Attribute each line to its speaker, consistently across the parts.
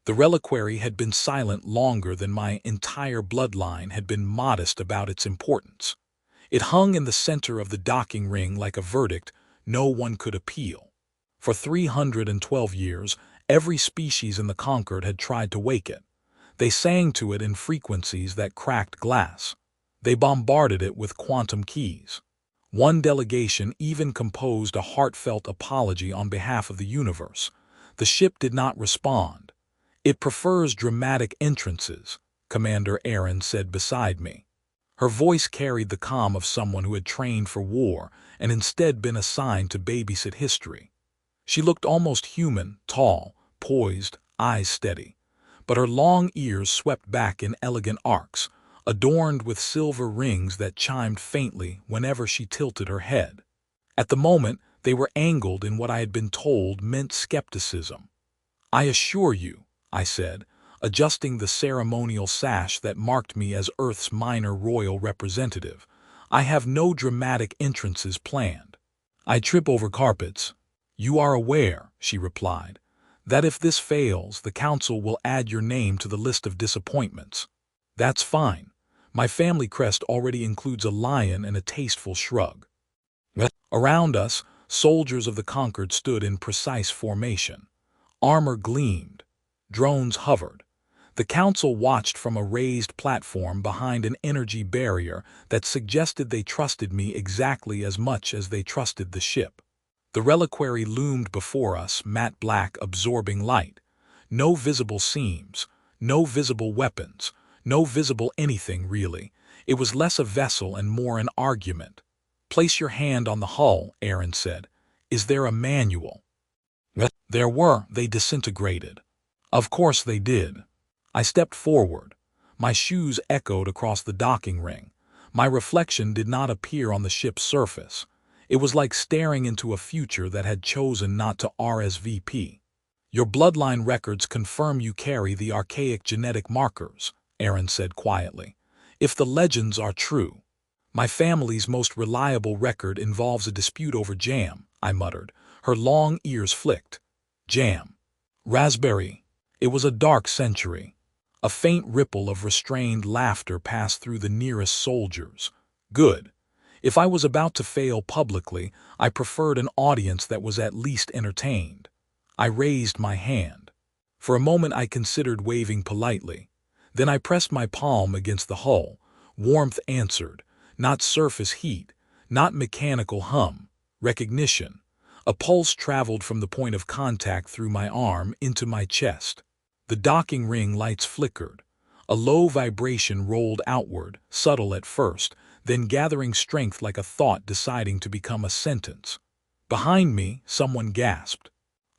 Speaker 1: The reliquary had been silent longer than my entire bloodline had been modest about its importance. It hung in the center of the docking ring like a verdict no one could appeal. For 312 years, every species in the Concord had tried to wake it. They sang to it in frequencies that cracked glass. They bombarded it with quantum keys. One delegation even composed a heartfelt apology on behalf of the universe. The ship did not respond. "It prefers dramatic entrances," Commander Aaron said beside me. Her voice carried the calm of someone who had trained for war and instead been assigned to babysit history. She looked almost human, tall, poised, eyes steady. But her long ears swept back in elegant arcs, adorned with silver rings that chimed faintly whenever she tilted her head. At the moment, they were angled in what I had been told meant skepticism. "I assure you," I said, adjusting the ceremonial sash that marked me as Earth's minor royal representative, "I have no dramatic entrances planned. I trip over carpets." "You are aware," she replied, "that if this fails, the Council will add your name to the list of disappointments." "That's fine. My family crest already includes a lion and a tasteful shrug." Around us, soldiers of the Concord stood in precise formation. Armor gleamed. Drones hovered. The Council watched from a raised platform behind an energy barrier that suggested they trusted me exactly as much as they trusted the ship. The reliquary loomed before us, matte black, absorbing light. No visible seams, no visible weapons, no visible anything, really. It was less a vessel and more an argument. "Place your hand on the hull," Aaron said. "Is there a manual?" There were. They disintegrated. Of course they did. I stepped forward. My shoes echoed across the docking ring. My reflection did not appear on the ship's surface. It was like staring into a future that had chosen not to RSVP. "Your bloodline records confirm you carry the archaic genetic markers," Aaron said quietly. "If the legends are true." "My family's most reliable record involves a dispute over jam," I muttered. Her long ears flicked. "Jam. Raspberry." It was a dark century. A faint ripple of restrained laughter passed through the nearest soldiers. Good. If I was about to fail publicly, I preferred an audience that was at least entertained. I raised my hand. For a moment I considered waving politely. Then I pressed my palm against the hull. Warmth answered. Not surface heat, not mechanical hum. Recognition. A pulse traveled from the point of contact through my arm into my chest. The docking ring lights flickered. A low vibration rolled outward, subtle at first, then gathering strength like a thought deciding to become a sentence. Behind me, someone gasped.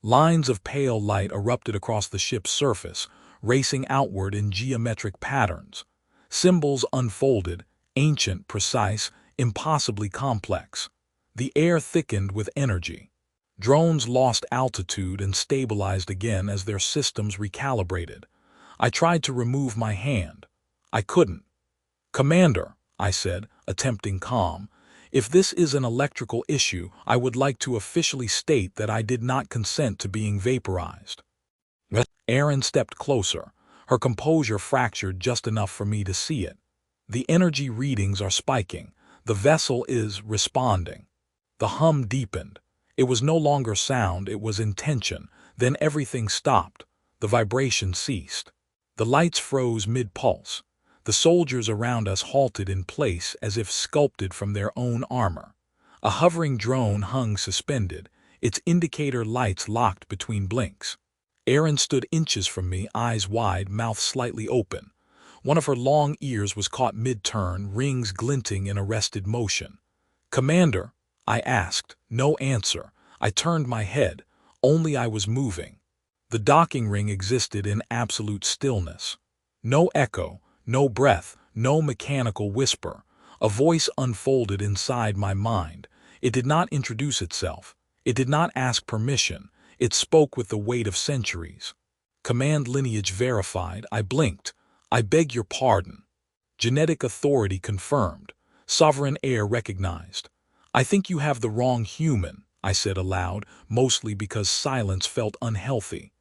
Speaker 1: Lines of pale light erupted across the ship's surface, racing outward in geometric patterns. Symbols unfolded, ancient, precise, impossibly complex. The air thickened with energy. Drones lost altitude and stabilized again as their systems recalibrated. I tried to remove my hand. I couldn't. "Commander," I said, attempting calm, "if this is an electrical issue, I would like to officially state that I did not consent to being vaporized." Erin stepped closer. Her composure fractured just enough for me to see it. "The energy readings are spiking. The vessel is responding." The hum deepened. It was no longer sound, it was intention. Then everything stopped. The vibration ceased. The lights froze mid-pulse. The soldiers around us halted in place as if sculpted from their own armor. A hovering drone hung suspended, its indicator lights locked between blinks. Erin stood inches from me, eyes wide, mouth slightly open. One of her long ears was caught mid-turn, rings glinting in arrested motion. "Commander?" I asked. No answer. I turned my head. Only I was moving. The docking ring existed in absolute stillness. No echo, no breath, no mechanical whisper. A voice unfolded inside my mind. It did not introduce itself. It did not ask permission. It spoke with the weight of centuries. "Command lineage verified." I blinked. "I beg your pardon." "Genetic authority confirmed. Sovereign heir recognized." "I think you have the wrong human," I said aloud, mostly because silence felt unhealthy.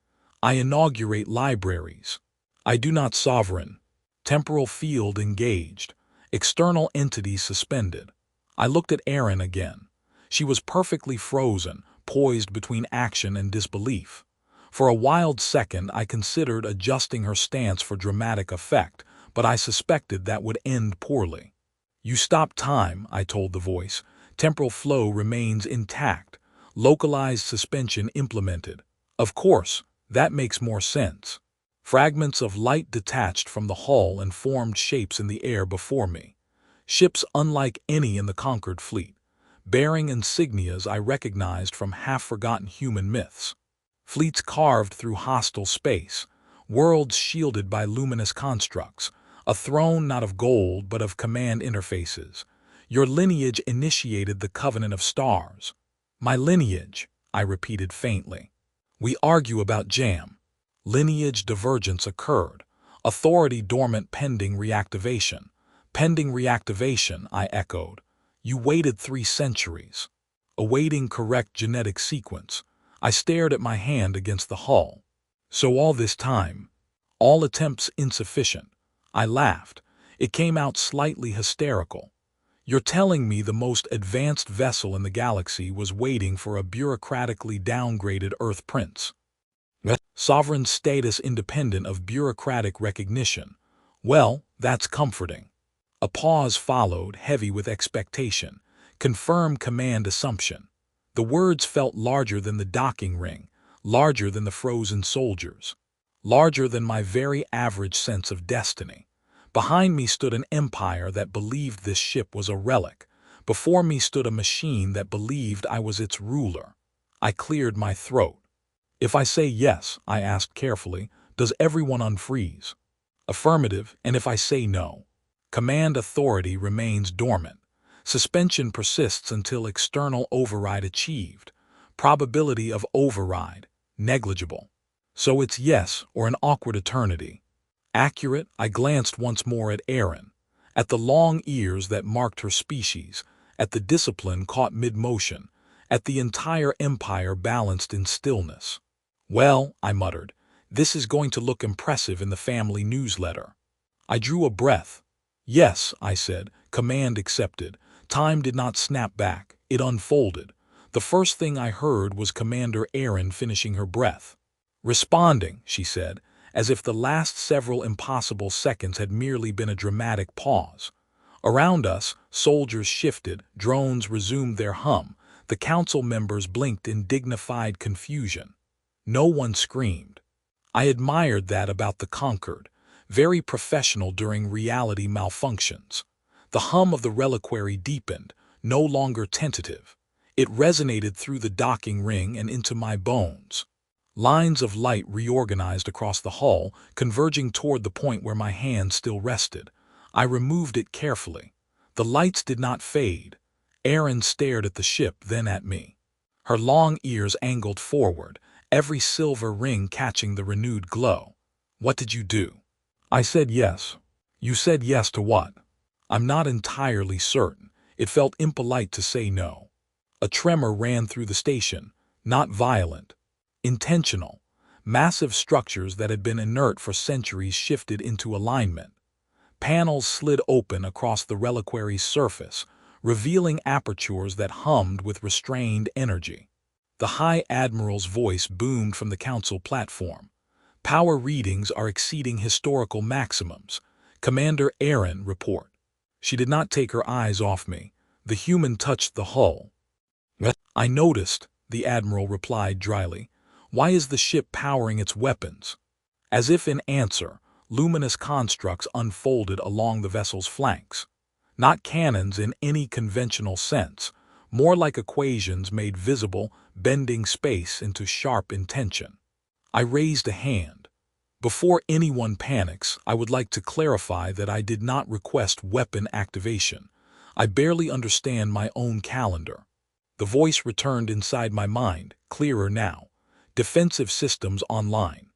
Speaker 1: I inaugurate libraries. I do not sovereign. Temporal field engaged. External entity suspended. I looked at Erin again. She was perfectly frozen, poised between action and disbelief. For a wild second I considered adjusting her stance for dramatic effect, but I suspected that would end poorly. You stopped time, I told the voice. Temporal flow remains intact. Localized suspension implemented. Of course, that makes more sense. Fragments of light detached from the hull and formed shapes in the air before me. Ships unlike any in the conquered fleet, bearing insignias I recognized from half-forgotten human myths. Fleets carved through hostile space, worlds shielded by luminous constructs, a throne not of gold but of command interfaces. Your lineage initiated the covenant of stars. My lineage, I repeated faintly. We argue about jam. Lineage divergence occurred. Authority dormant pending reactivation. Pending reactivation, I echoed. You waited 3 centuries. Awaiting correct genetic sequence. I stared at my hand against the hull. So all this time, all attempts insufficient. I laughed. It came out slightly hysterical. You're telling me the most advanced vessel in the galaxy was waiting for a bureaucratically downgraded Earth prince. Sovereign status independent of bureaucratic recognition. Well, that's comforting. A pause followed, heavy with expectation. Confirm command assumption. The words felt larger than the docking ring, larger than the frozen soldiers, larger than my very average sense of destiny. Behind me stood an empire that believed this ship was a relic. Before me stood a machine that believed I was its ruler. I cleared my throat. If I say yes, I asked carefully, does everyone unfreeze? Affirmative, and if I say no? Command authority remains dormant. Suspension persists until external override achieved. Probability of override, negligible. So it's yes or an awkward eternity. Accurate, I glanced once more at Erin, at the long ears that marked her species, at the discipline caught mid-motion, at the entire empire balanced in stillness. Well, I muttered, this is going to look impressive in the family newsletter. I drew a breath. Yes, I said, command accepted. Time did not snap back, it unfolded. The first thing I heard was Commander Erin finishing her breath. Responding, she said, as if the last several impossible seconds had merely been a dramatic pause. Around us, soldiers shifted, drones resumed their hum, the council members blinked in dignified confusion. No one screamed. I admired that about the conquered, very professional during reality malfunctions. The hum of the reliquary deepened, no longer tentative. It resonated through the docking ring and into my bones. Lines of light reorganized across the hull, converging toward the point where my hand still rested. I removed it carefully. The lights did not fade. Erin stared at the ship, then at me. Her long ears angled forward, every silver ring catching the renewed glow. What did you do? I said yes. You said yes to what? I'm not entirely certain. It felt impolite to say no. A tremor ran through the station, not violent. Intentional. Massive structures that had been inert for centuries shifted into alignment. Panels slid open across the reliquary's surface, revealing apertures that hummed with restrained energy. The High Admiral's voice boomed from the council platform. Power readings are exceeding historical maximums. Commander Erin, report. She did not take her eyes off me. The human touched the hull. I noticed, the Admiral replied dryly. Why is the ship powering its weapons? As if in answer, luminous constructs unfolded along the vessel's flanks. Not cannons in any conventional sense, more like equations made visible, bending space into sharp intention. I raised a hand. Before anyone panics, I would like to clarify that I did not request weapon activation. I barely understand my own calendar. The voice returned inside my mind, clearer now. Defensive systems online.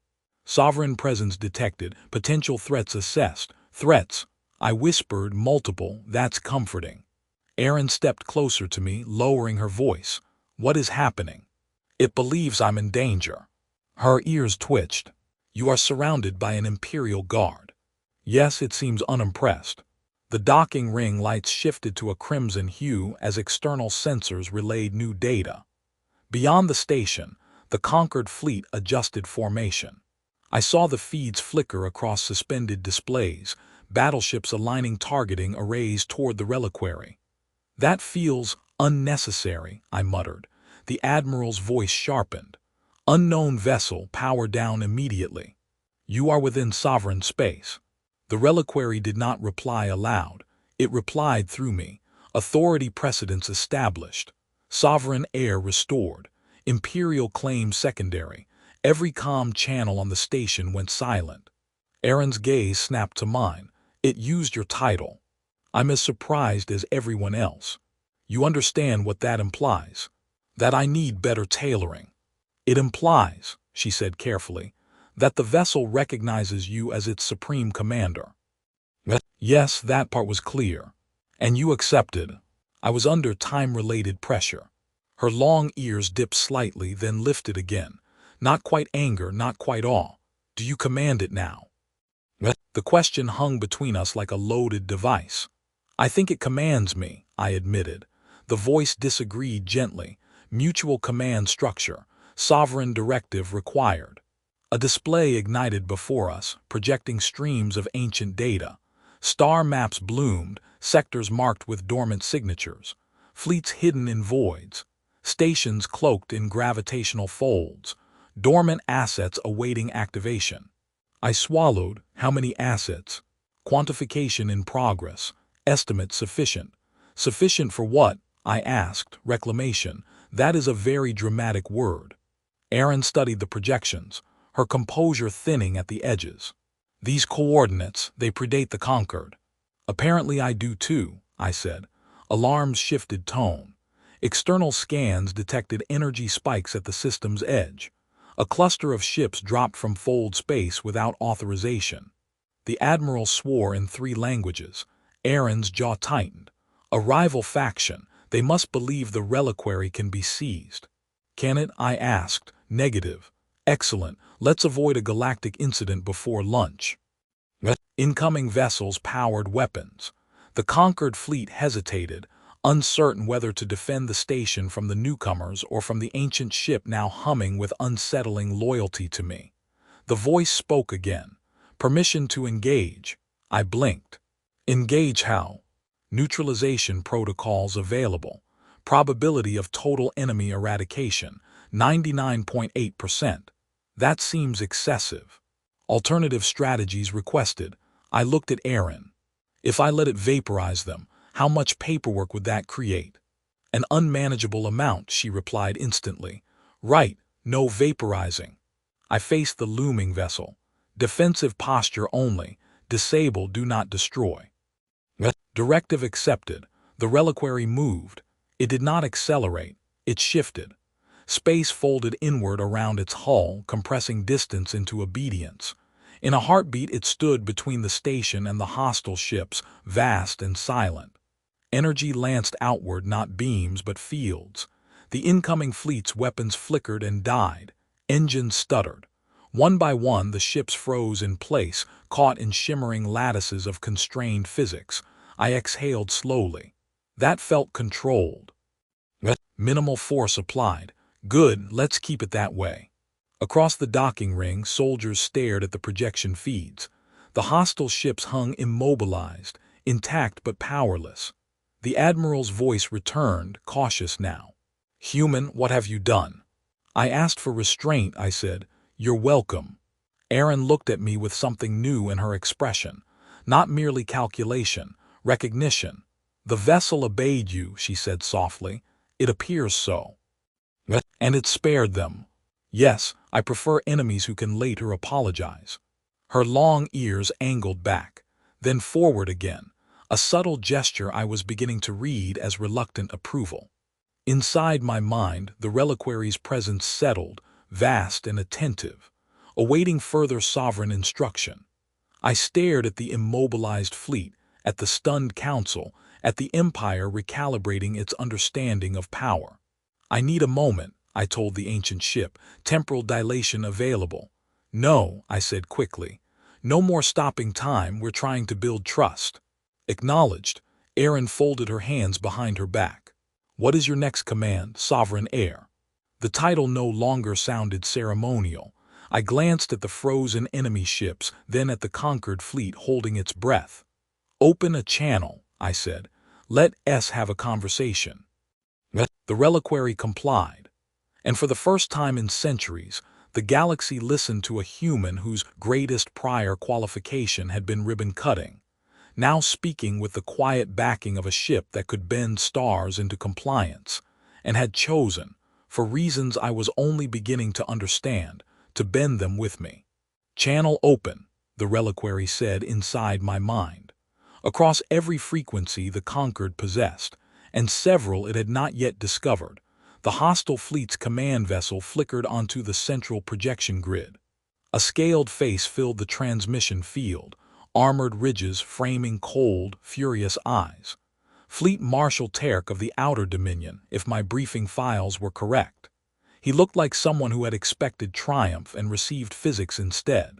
Speaker 1: Sovereign presence detected, potential threats assessed. Threats, I whispered, multiple, that's comforting. Erin stepped closer to me, lowering her voice. What is happening? It believes I'm in danger. Her ears twitched. You are surrounded by an Imperial guard. Yes, it seems unimpressed. The docking ring lights shifted to a crimson hue as external sensors relayed new data. Beyond the station, the conquered fleet adjusted formation. I saw the feeds flicker across suspended displays, battleships aligning targeting arrays toward the reliquary. That feels unnecessary, I muttered. The Admiral's voice sharpened. Unknown vessel, power down immediately. You are within sovereign space. The reliquary did not reply aloud. It replied through me. Authority precedence established. Sovereign air restored. Imperial claim secondary. Every comm channel on the station went silent. Aaron's gaze snapped to mine. It used your title. I'm as surprised as everyone else. You understand what that implies? That I need better tailoring. It implies, she said carefully, that the vessel recognizes you as its supreme commander. Yes, that part was clear. And you accepted. I was under time-related pressure. Her long ears dipped slightly, then lifted again. Not quite anger, not quite awe. Do you command it now? The question hung between us like a loaded device. I think it commands me, I admitted. The voice disagreed gently. Mutual command structure. Sovereign directive required. A display ignited before us, projecting streams of ancient data. Star maps bloomed, sectors marked with dormant signatures. Fleets hidden in voids. Stations cloaked in gravitational folds. Dormant assets awaiting activation. I swallowed. How many assets? Quantification in progress. Estimate sufficient. Sufficient for what? I asked. Reclamation. That is a very dramatic word. Aaron studied the projections, her composure thinning at the edges. These coordinates, they predate the conquered. Apparently I do too, I said. Alarms shifted tone. External scans detected energy spikes at the system's edge. A cluster of ships dropped from fold space without authorization. The Admiral swore in 3 languages. Aaron's jaw tightened. A rival faction. They must believe the reliquary can be seized. Can it? I asked. Negative. Excellent. Let's avoid a galactic incident before lunch. Incoming vessels powered weapons. The conquered fleet hesitated, uncertain whether to defend the station from the newcomers or from the ancient ship now humming with unsettling loyalty to me. The voice spoke again. Permission to engage. I blinked. Engage how? Neutralization protocols available. Probability of total enemy eradication, 99.8%. That seems excessive. Alternative strategies requested. I looked at Aaron. If I let it vaporize them, how much paperwork would that create? An unmanageable amount, she replied instantly. Right, no vaporizing. I faced the looming vessel. Defensive posture only. Disable, do not destroy. Directive accepted. The reliquary moved. It did not accelerate. It shifted. Space folded inward around its hull, compressing distance into obedience. In a heartbeat, it stood between the station and the hostile ships, vast and silent. Energy lanced outward, not beams but fields. The incoming fleet's weapons flickered and died. Engines stuttered. One by one, the ships froze in place, caught in shimmering lattices of constrained physics. I exhaled slowly. That felt controlled. Minimal force applied. Good, let's keep it that way. Across the docking ring, soldiers stared at the projection feeds. The hostile ships hung immobilized, intact but powerless. The Admiral's voice returned, cautious now. Human, what have you done? I asked for restraint, I said. You're welcome. Aaron looked at me with something new in her expression. Not merely calculation, recognition. The vessel obeyed you, she said softly. It appears so. And it spared them. Yes, I prefer enemies who can later apologize. Her long ears angled back, then forward again, a subtle gesture I was beginning to read as reluctant approval. Inside my mind, the reliquary's presence settled, vast and attentive, awaiting further sovereign instruction. I stared at the immobilized fleet, at the stunned council, at the empire recalibrating its understanding of power. I need a moment, I told the ancient ship. Temporal dilation available. No, I said quickly. No more stopping time, we're trying to build trust. Acknowledged. Erin folded her hands behind her back. What is your next command, Sovereign Heir? The title no longer sounded ceremonial. I glanced at the frozen enemy ships, then at the conquered fleet holding its breath. Open a channel, I said. Let S have a conversation. The reliquary complied. And for the first time in centuries, the galaxy listened to a human whose greatest prior qualification had been ribbon cutting, now speaking with the quiet backing of a ship that could bend stars into compliance, and had chosen, for reasons I was only beginning to understand, to bend them with me. Channel open, the reliquary said inside my mind. Across every frequency the conquered possessed, and several it had not yet discovered, the hostile fleet's command vessel flickered onto the central projection grid. A scaled face filled the transmission field, armored ridges framing cold, furious eyes. Fleet Marshal Terk of the Outer Dominion, if my briefing files were correct. He looked like someone who had expected triumph and received physics instead.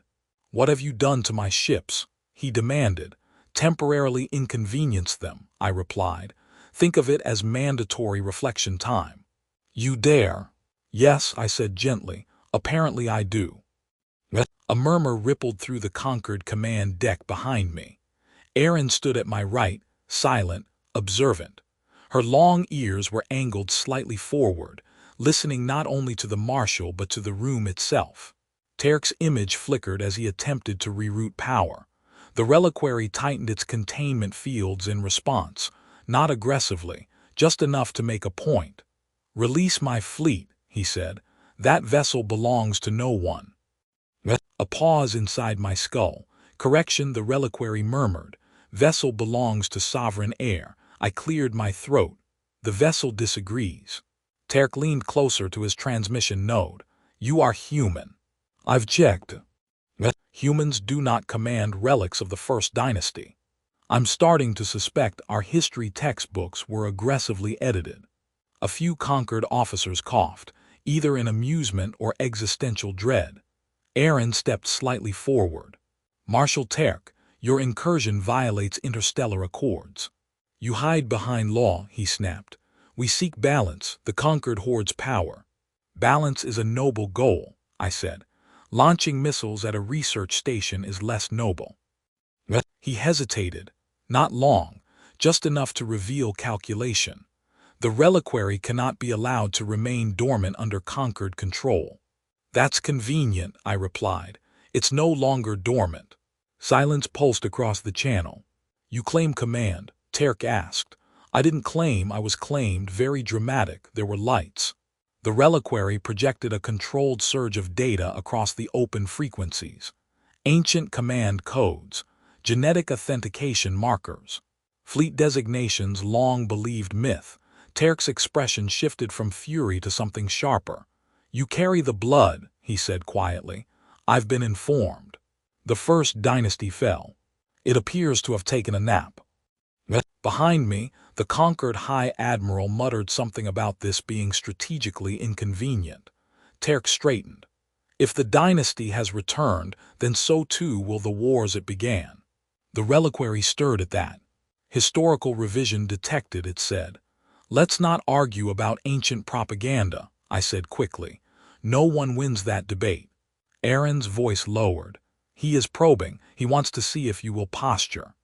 Speaker 1: What have you done to my ships? He demanded. Temporarily inconvenienced them, I replied. Think of it as mandatory reflection time. You dare? Yes, I said gently. Apparently I do. A murmur rippled through the conquered command deck behind me. Erin stood at my right, silent, observant. Her long ears were angled slightly forward, listening not only to the marshal but to the room itself. Terk's image flickered as he attempted to reroute power. The reliquary tightened its containment fields in response, not aggressively, just enough to make a point. Release my fleet, he said. That vessel belongs to no one. A pause inside my skull. Correction, the reliquary murmured. Vessel belongs to Sovereign Heir. I cleared my throat. The vessel disagrees. Terk leaned closer to his transmission node. You are human. I've checked. Humans do not command relics of the First Dynasty. I'm starting to suspect our history textbooks were aggressively edited. A few conquered officers coughed, either in amusement or existential dread. Erin stepped slightly forward. Marshal Terk, your incursion violates interstellar accords. You hide behind law, he snapped. We seek balance, the conquered hoards power. Balance is a noble goal, I said. Launching missiles at a research station is less noble. He hesitated. Not long, just enough to reveal calculation. The reliquary cannot be allowed to remain dormant under conquered control. That's convenient, I replied. It's no longer dormant. Silence pulsed across the channel. You claim command, Terk asked. I didn't claim, I was claimed, very dramatic. There were lights. The reliquary projected a controlled surge of data across the open frequencies. Ancient command codes, genetic authentication markers, fleet designations long believed myth. Terk's expression shifted from fury to something sharper. You carry the blood, he said quietly. I've been informed. The First Dynasty fell. It appears to have taken a nap. Behind me, the conquered High Admiral muttered something about this being strategically inconvenient. Terk straightened. If the dynasty has returned, then so too will the wars it began. The reliquary stirred at that. Historical revision detected, it said. Let's not argue about ancient propaganda, I said quickly. No one wins that debate. Erin's voice lowered. He is probing. He wants to see if you will posture.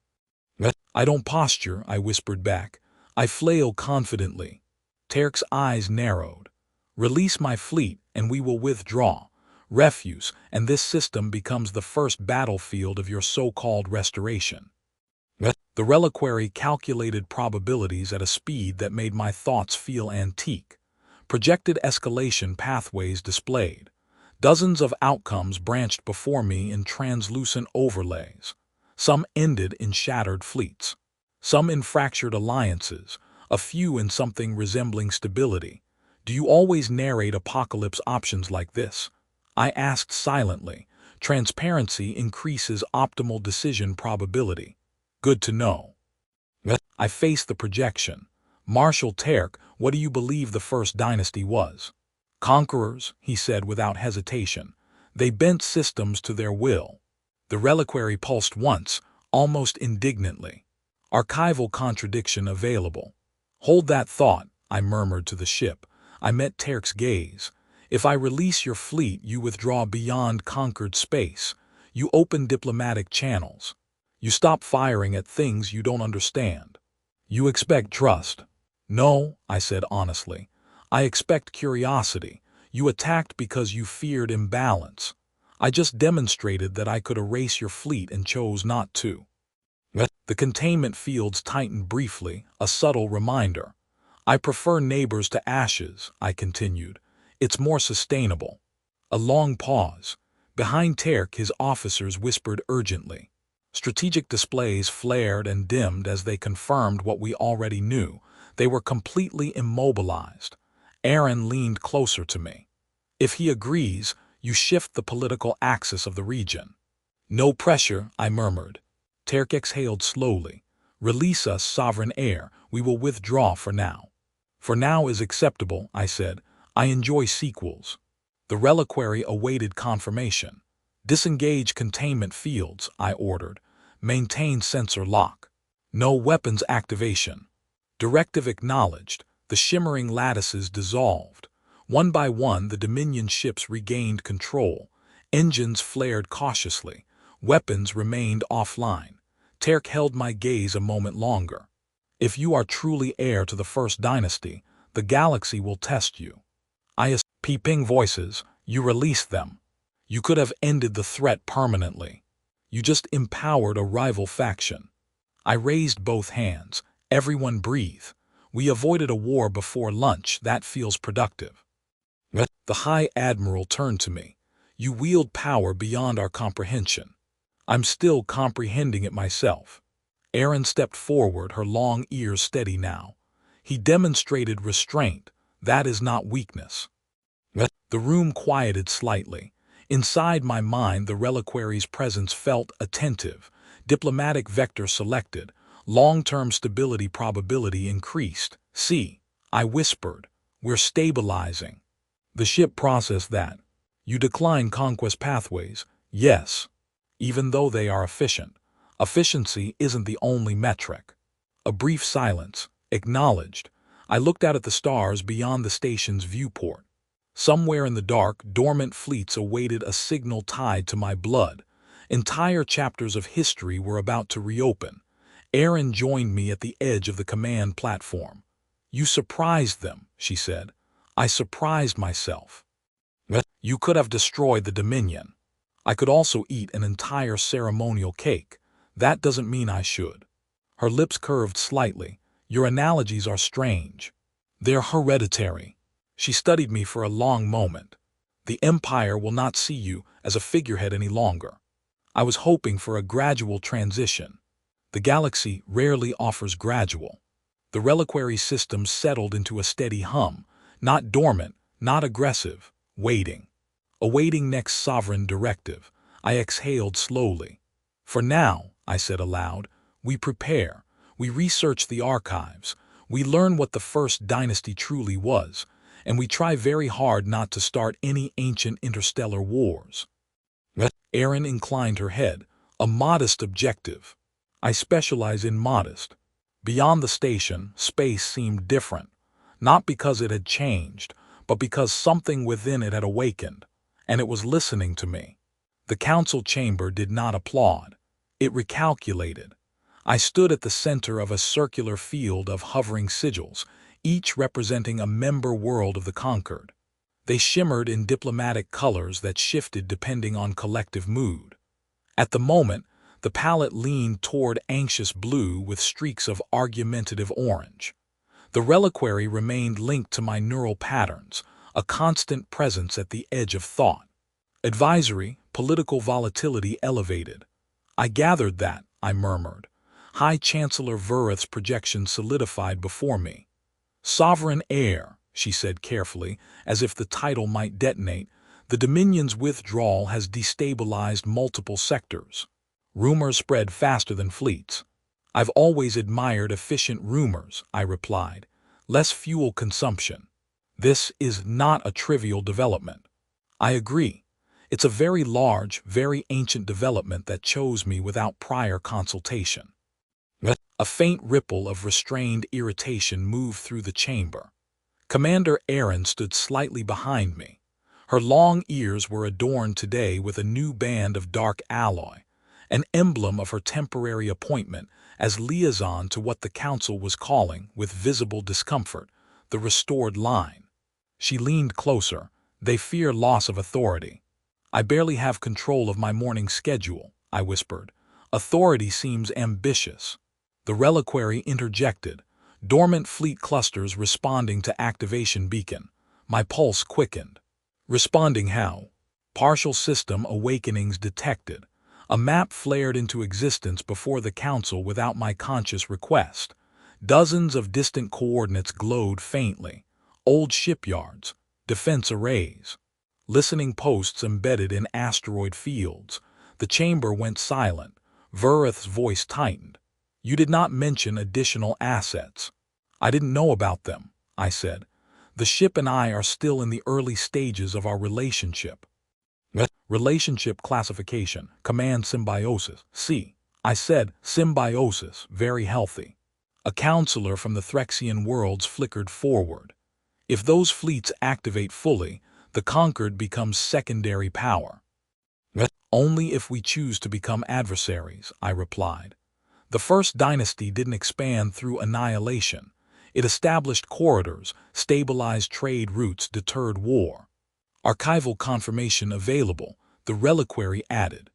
Speaker 1: I don't posture, I whispered back. I flail confidently. Terk's eyes narrowed. Release my fleet, and we will withdraw. Refuse, and this system becomes the first battlefield of your so-called restoration. The reliquary calculated probabilities at a speed that made my thoughts feel antique. Projected escalation pathways displayed. Dozens of outcomes branched before me in translucent overlays. Some ended in shattered fleets. Some in fractured alliances. A few in something resembling stability. Do you always narrate apocalypse options like this? I asked silently. Transparency increases optimal decision probability. Good to know. I faced the projection. Marshal Terk, what do you believe the First Dynasty was? Conquerors, he said without hesitation. They bent systems to their will. The reliquary pulsed once, almost indignantly. Archival contradiction available. Hold that thought, I murmured to the ship. I met Terk's gaze. If I release your fleet, you withdraw beyond conquered space. You open diplomatic channels. You stop firing at things you don't understand. You expect trust. No, I said honestly. I expect curiosity. You attacked because you feared imbalance. I just demonstrated that I could erase your fleet and chose not to. The containment fields tightened briefly, a subtle reminder. I prefer neighbors to ashes, I continued. It's more sustainable. A long pause. Behind Terk, his officers whispered urgently. Strategic displays flared and dimmed as they confirmed what we already knew. They were completely immobilized. Aaron leaned closer to me. If he agrees, you shift the political axis of the region. No pressure, I murmured. Terk exhaled slowly. Release us, sovereign heir. We will withdraw for now. For now is acceptable, I said. I enjoy sequels. The reliquary awaited confirmation. Disengage containment fields, I ordered. Maintain sensor lock. No weapons activation. Directive acknowledged. The shimmering lattices dissolved. One by one, the Dominion ships regained control. Engines flared cautiously. Weapons remained offline. Terk held my gaze a moment longer. If you are truly heir to the First Dynasty, the galaxy will test you. Peeping voices, you released them. You could have ended the threat permanently. You just empowered a rival faction. I raised both hands. Everyone breathe. We avoided a war before lunch. That feels productive. The High Admiral turned to me. You wield power beyond our comprehension. I'm still comprehending it myself. Aaron stepped forward, her long ears steady now. He demonstrated restraint. That is not weakness. The room quieted slightly. Inside my mind, the reliquary's presence felt attentive. Diplomatic vector selected. Long-term stability probability increased. See, I whispered. We're stabilizing. The ship processed that. You decline conquest pathways. Yes. Even though they are efficient. Efficiency isn't the only metric. A brief silence. Acknowledged. I looked out at the stars beyond the station's viewport. Somewhere in the dark, dormant fleets awaited a signal tied to my blood. Entire chapters of history were about to reopen. Aaron joined me at the edge of the command platform. You surprised them, she said. I surprised myself. You could have destroyed the Dominion. I could also eat an entire ceremonial cake. That doesn't mean I should. Her lips curved slightly. Your analogies are strange. They're hereditary. She studied me for a long moment. The Empire will not see you as a figurehead any longer. I was hoping for a gradual transition. The galaxy rarely offers gradual. The reliquary system settled into a steady hum, not dormant, not aggressive, waiting. Awaiting next sovereign directive. I exhaled slowly. For now, I said aloud, we prepare. We research the archives. We learn what the First Dynasty truly was. And we try very hard not to start any ancient interstellar wars. Aaron inclined her head. A modest objective. I specialize in modest. Beyond the station, space seemed different. Not because it had changed, but because something within it had awakened, and it was listening to me. The council chamber did not applaud. It recalculated. I stood at the center of a circular field of hovering sigils, each representing a member world of the conquered. They shimmered in diplomatic colors that shifted depending on collective mood. At the moment, the palette leaned toward anxious blue with streaks of argumentative orange. The reliquary remained linked to my neural patterns, a constant presence at the edge of thought. Advisory, political volatility elevated. I gathered that, I murmured. High Chancellor Verith's projection solidified before me. Sovereign heir, she said carefully, as if the title might detonate, the Dominion's withdrawal has destabilized multiple sectors. Rumors spread faster than fleets. I've always admired efficient rumors, I replied. Less fuel consumption. This is not a trivial development. I agree. It's a very large, very ancient development that chose me without prior consultation. A faint ripple of restrained irritation moved through the chamber. Commander Erin stood slightly behind me. Her long ears were adorned today with a new band of dark alloy, an emblem of her temporary appointment as liaison to what the council was calling, with visible discomfort, the restored line. She leaned closer. They fear loss of authority. I barely have control of my morning schedule, I whispered. Authority seems ambitious. The reliquary interjected, dormant fleet clusters responding to activation beacon. My pulse quickened. Responding how? Partial system awakenings detected. A map flared into existence before the council without my conscious request. Dozens of distant coordinates glowed faintly. Old shipyards, defense arrays, listening posts embedded in asteroid fields. The chamber went silent. Verith's voice tightened. You did not mention additional assets. I didn't know about them, I said. The ship and I are still in the early stages of our relationship. Relationship classification, command symbiosis. See, I said, symbiosis, very healthy. A counselor from the Threxian worlds flickered forward. If those fleets activate fully, the conquered becomes secondary power. Only if we choose to become adversaries, I replied. The first dynasty didn't expand through annihilation. It established corridors, stabilized trade routes, deterred war. Archival confirmation available, the reliquary added.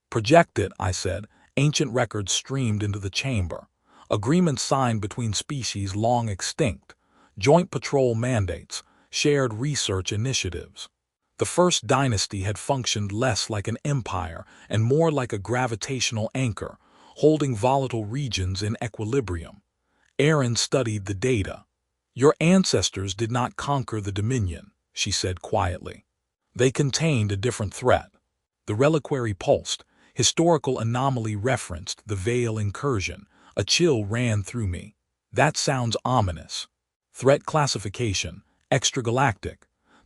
Speaker 1: Project it, I said. Ancient records streamed into the chamber. Agreements signed between species long extinct. Joint patrol mandates, shared research initiatives. The first dynasty had functioned less like an empire and more like a gravitational anchor, holding volatile regions in equilibrium. Erin studied the data. Your ancestors did not conquer the Dominion, she said quietly. They contained a different threat. The reliquary pulsed. Historical anomaly referenced the Veil incursion. A chill ran through me. That sounds ominous. Threat classification, extragalactic.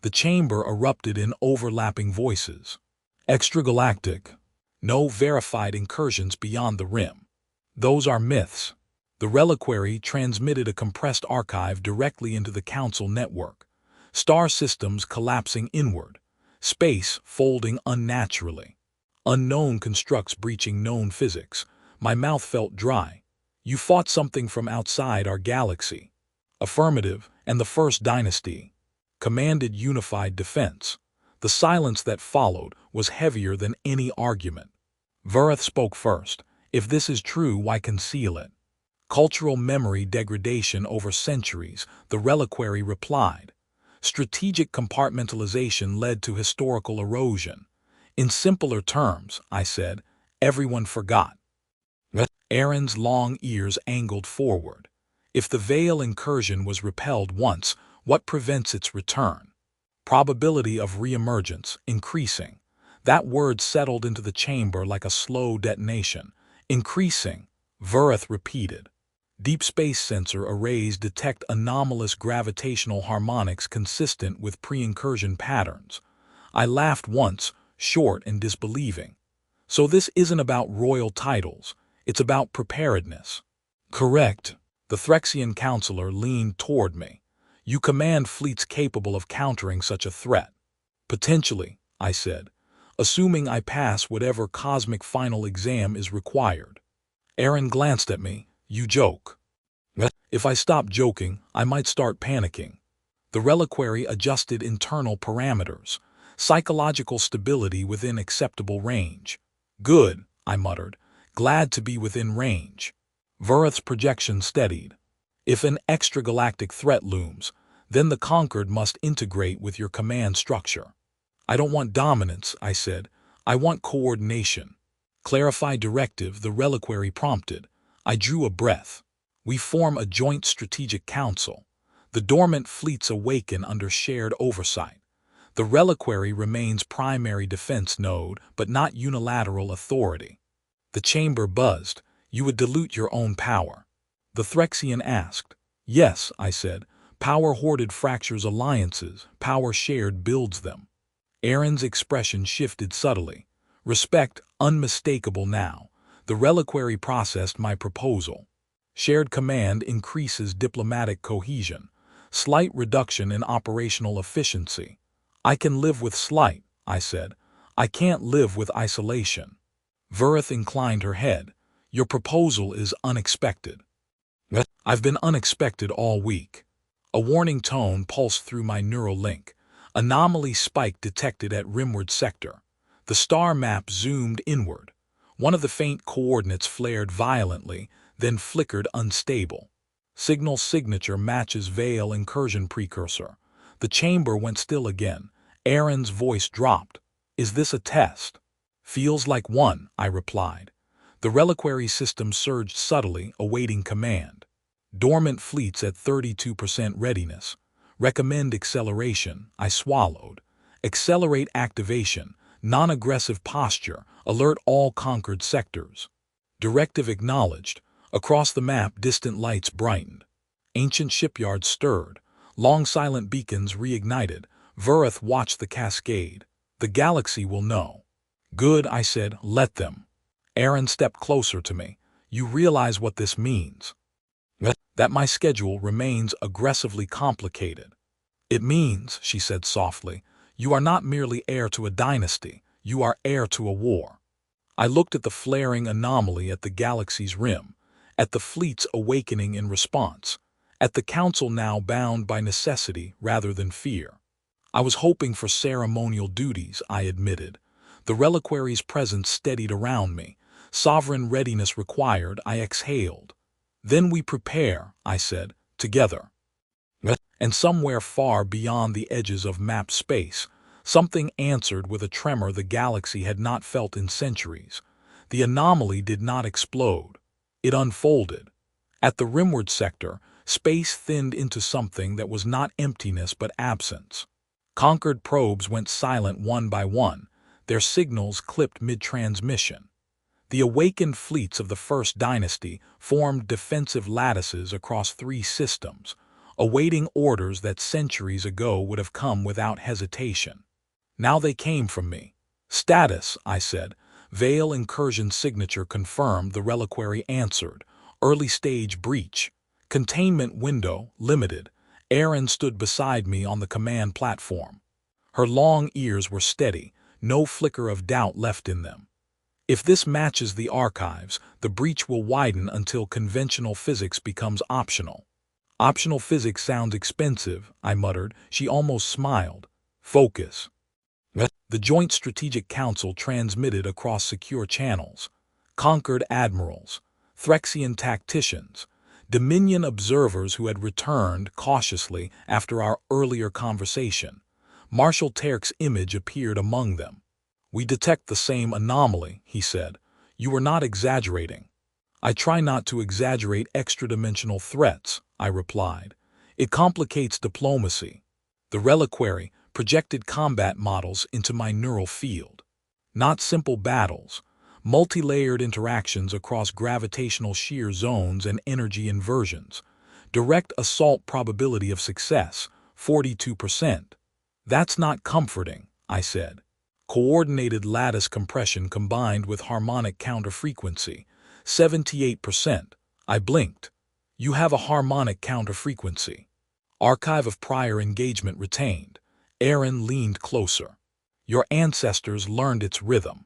Speaker 1: The chamber erupted in overlapping voices. Extragalactic. No verified incursions beyond the rim. Those are myths. The reliquary transmitted a compressed archive directly into the council network. Star systems collapsing inward. Space folding unnaturally. Unknown constructs breaching known physics. My mouth felt dry. You fought something from outside our galaxy. Affirmative, and the first dynasty commanded unified defense. The silence that followed was heavier than any argument. Verith spoke first. If this is true, why conceal it? Cultural memory degradation over centuries, the reliquary replied. Strategic compartmentalization led to historical erosion. In simpler terms, I said, everyone forgot. Erin's long ears angled forward. If the Veil incursion was repelled once, what prevents its return? Probability of reemergence, increasing. That word settled into the chamber like a slow detonation. Increasing, Verith repeated. Deep space sensor arrays detect anomalous gravitational harmonics consistent with pre-incursion patterns. I laughed once, short and disbelieving. So this isn't about royal titles, it's about preparedness. Correct. The Threxian counselor leaned toward me. You command fleets capable of countering such a threat. Potentially, I said, assuming I pass whatever cosmic final exam is required. Erin glanced at me. You joke. If I stop joking, I might start panicking. The reliquary adjusted internal parameters. Psychological stability within acceptable range. Good, I muttered. Glad to be within range. Verith's projection steadied. If an extragalactic threat looms, then the conquered must integrate with your command structure. I don't want dominance, I said. I want coordination. Clarify directive, the reliquary prompted. I drew a breath. We form a joint strategic council. The dormant fleets awaken under shared oversight. The reliquary remains primary defense node, but not unilateral authority. The chamber buzzed. You would dilute your own power. The Threxian asked. Yes, I said, Power hoarded fractures alliances, power shared builds them. Aaron's expression shifted subtly. Respect unmistakable now. The reliquary processed my proposal. Shared command increases diplomatic cohesion. Slight reduction in operational efficiency. I can live with slight, I said. I can't live with isolation. Verith inclined her head. Your proposal is unexpected. I've been unexpected all week. A warning tone pulsed through my neural link. Anomaly spike detected at rimward sector. The star map zoomed inward. One of the faint coordinates flared violently, then flickered unstable. Signal signature matches Veil incursion precursor. The chamber went still again. Aaron's voice dropped. Is this a test? Feels like one, I replied. The reliquary system surged subtly, awaiting command. Dormant fleets at 32% readiness. Recommend acceleration, I swallowed. Accelerate activation, non-aggressive posture, alert all conquered sectors. Directive acknowledged. Across the map, distant lights brightened. Ancient shipyards stirred. Long silent beacons reignited. Verith watched the cascade. The galaxy will know. Good, I said, let them. Aaron stepped closer to me. You realize what this means? That my schedule remains aggressively complicated. It means, she said softly, you are not merely heir to a dynasty, you are heir to a war. I looked at the flaring anomaly at the galaxy's rim, at the fleets awakening in response, at the council now bound by necessity rather than fear. I was hoping for ceremonial duties, I admitted. The reliquary's presence steadied around me. Sovereign readiness required, I exhaled. Then we prepare, I said, together. And somewhere far beyond the edges of map space, something answered with a tremor the galaxy had not felt in centuries. The anomaly did not explode. It unfolded. At the rimward sector, space thinned into something that was not emptiness but absence. Conquered probes went silent one by one, their signals clipped mid-transmission. The awakened fleets of the First Dynasty formed defensive lattices across 3 systems, awaiting orders that centuries ago would have come without hesitation. Now they came from me. Status, I said. Veil incursion signature confirmed, the reliquary answered. Early stage breach. Containment window limited. Aaron stood beside me on the command platform. Her long ears were steady, no flicker of doubt left in them. If this matches the archives, the breach will widen until conventional physics becomes optional. Optional physics sounds expensive, I muttered. She almost smiled. Focus. The Joint Strategic Council transmitted across secure channels. Conquered admirals, Threxian tacticians, Dominion observers who had returned cautiously after our earlier conversation. Marshal Terk's image appeared among them. We detect the same anomaly, he said. You were not exaggerating. I try not to exaggerate extra-dimensional threats, I replied. It complicates diplomacy. The reliquary projected combat models into my neural field. Not simple battles, multi-layered interactions across gravitational shear zones and energy inversions. Direct assault probability of success, 42%. That's not comforting, I said. Coordinated lattice compression combined with harmonic counterfrequency, 78%. I blinked. You have a harmonic counterfrequency. Archive of prior engagement retained. Aaron leaned closer. Your ancestors learned its rhythm.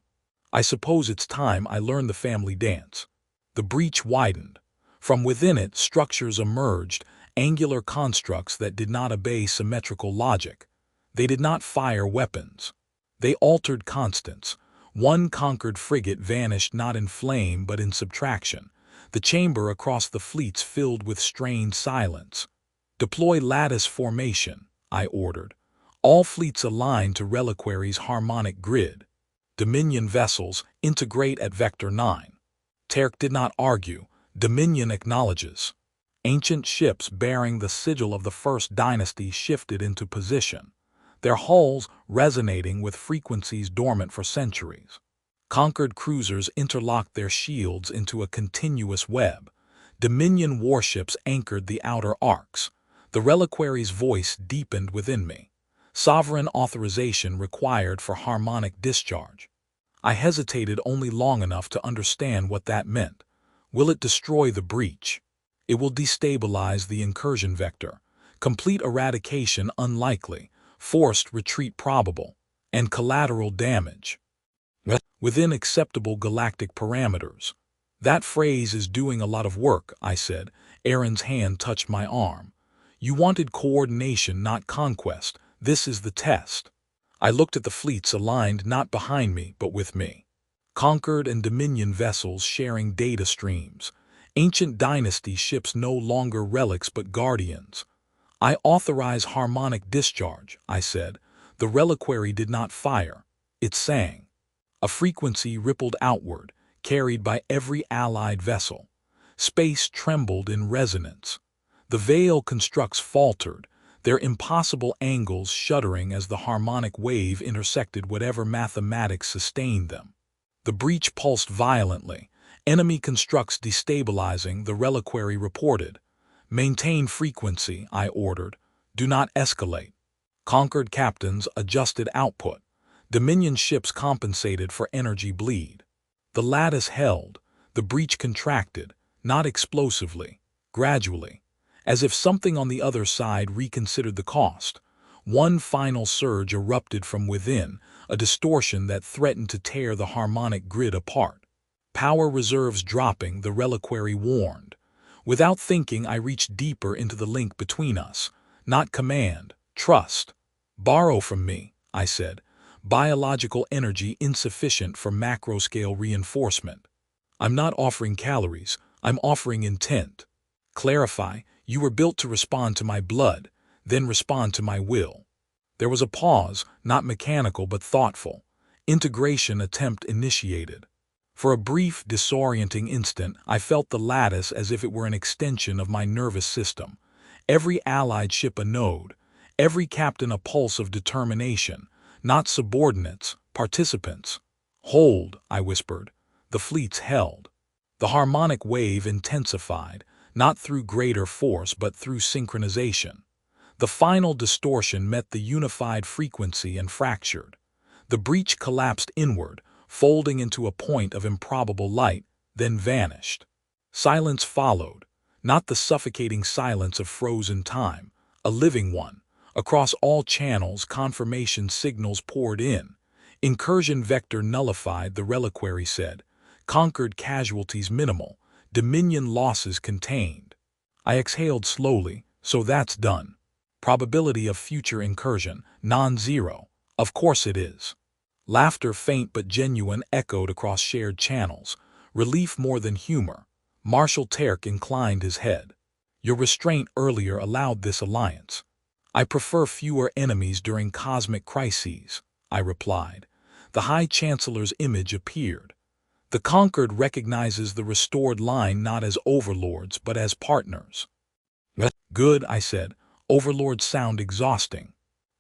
Speaker 1: I suppose it's time I learned the family dance. The breach widened. From within it, structures emerged, angular constructs that did not obey symmetrical logic. They did not fire weapons. They altered constants. One conquered frigate vanished not in flame but in subtraction. The chamber across the fleets filled with strained silence. Deploy lattice formation, I ordered. All fleets aligned to Reliquary's harmonic grid. Dominion vessels integrate at Vector 9. Terk did not argue. Dominion acknowledges. Ancient ships bearing the sigil of the First Dynasty shifted into position, their hulls resonating with frequencies dormant for centuries. Conquered cruisers interlocked their shields into a continuous web. Dominion warships anchored the outer arcs. The reliquary's voice deepened within me. Sovereign authorization required for harmonic discharge. I hesitated only long enough to understand what that meant. Will it destroy the breach? It will destabilize the incursion vector. Complete eradication unlikely, forced retreat probable, and collateral damage within acceptable galactic parameters. That phrase is doing a lot of work, I said. Aaron's hand touched my arm. You wanted coordination, not conquest. This is the test. I looked at the fleets aligned not behind me, but with me. Conquered and Dominion vessels sharing data streams. Ancient dynasty ships no longer relics but guardians. I authorize harmonic discharge, I said. The reliquary did not fire. It sang. A frequency rippled outward, carried by every allied vessel. Space trembled in resonance. The veil constructs faltered, their impossible angles shuddering as the harmonic wave intersected whatever mathematics sustained them. The breach pulsed violently. Enemy constructs destabilizing, the reliquary reported. Maintain frequency, I ordered. Do not escalate. Conquered captains adjusted output. Dominion ships compensated for energy bleed. The lattice held. The breach contracted, not explosively, gradually, as if something on the other side reconsidered the cost. One final surge erupted from within, a distortion that threatened to tear the harmonic grid apart. Power reserves dropping, the reliquary warned. Without thinking, I reached deeper into the link between us. Not command, trust. Borrow from me, I said. Biological energy insufficient for macro-scale reinforcement. I'm not offering calories, I'm offering intent. Clarify, you were built to respond to my blood, then respond to my will. There was a pause, not mechanical but thoughtful. Integration attempt initiated. For a brief, disorienting instant, I felt the lattice as if it were an extension of my nervous system. Every allied ship a node, every captain a pulse of determination. Not subordinates, participants. Hold, I whispered. The fleets held. The harmonic wave intensified, not through greater force but through synchronization. The final distortion met the unified frequency and fractured. The breach collapsed inward, folding into a point of improbable light, then vanished. Silence followed, not the suffocating silence of frozen time, a living one. Across all channels, confirmation signals poured in. Incursion vector nullified, the reliquary said. Conquered casualties minimal, Dominion losses contained. I exhaled slowly, so that's done. Probability of future incursion, non-zero. Of course it is. Laughter, faint but genuine, echoed across shared channels. Relief more than humor. Marshal Terk inclined his head. Your restraint earlier allowed this alliance. I prefer fewer enemies during cosmic crises, I replied. The High Chancellor's image appeared. The conquered recognizes the restored line not as overlords but as partners. Good, I said. Overlords sound exhausting.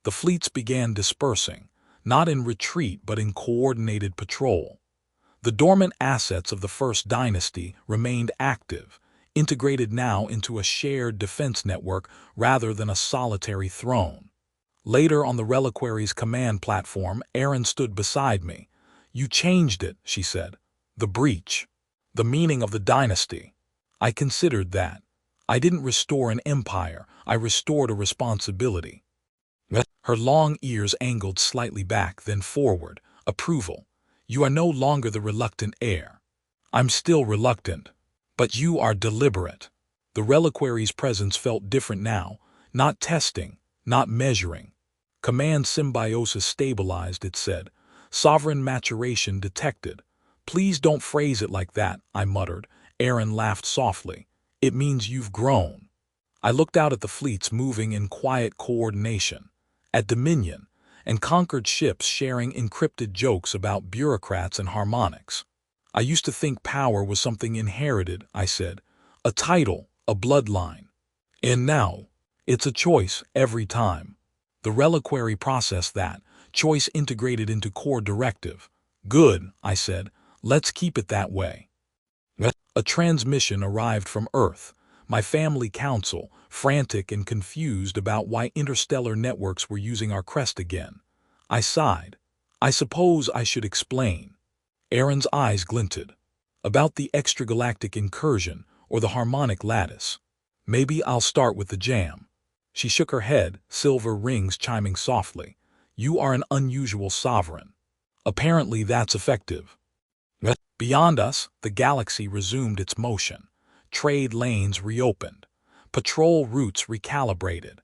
Speaker 1: The fleets began dispersing, not in retreat but in coordinated patrol. The dormant assets of the First Dynasty remained active, integrated now into a shared defense network rather than a solitary throne. Later on the reliquary's command platform, Aaron stood beside me. You changed it, she said. The breach. The meaning of the dynasty. I considered that. I didn't restore an empire, I restored a responsibility. Her long ears angled slightly back, then forward. Approval. You are no longer the reluctant heir. I'm still reluctant. But you are deliberate. The reliquary's presence felt different now, not testing, not measuring. Command symbiosis stabilized, it said. Sovereign maturation detected. Please don't phrase it like that, I muttered. Aaron laughed softly. It means you've grown. I looked out at the fleets moving in quiet coordination, at Dominion, and conquered ships sharing encrypted jokes about bureaucrats and harmonics. I used to think power was something inherited, I said. A title, a bloodline. And now, it's a choice every time. The reliquary processed that, choice integrated into core directive. Good, I said. Let's keep it that way. A transmission arrived from Earth. My family council, frantic and confused about why interstellar networks were using our crest again. I sighed. I suppose I should explain. Aaron's eyes glinted. About the extragalactic incursion or the harmonic lattice. Maybe I'll start with the jam. She shook her head, silver rings chiming softly. You are an unusual sovereign. Apparently that's effective. Beyond us, the galaxy resumed its motion. Trade lanes reopened. Patrol routes recalibrated.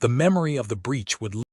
Speaker 1: The memory of the breach would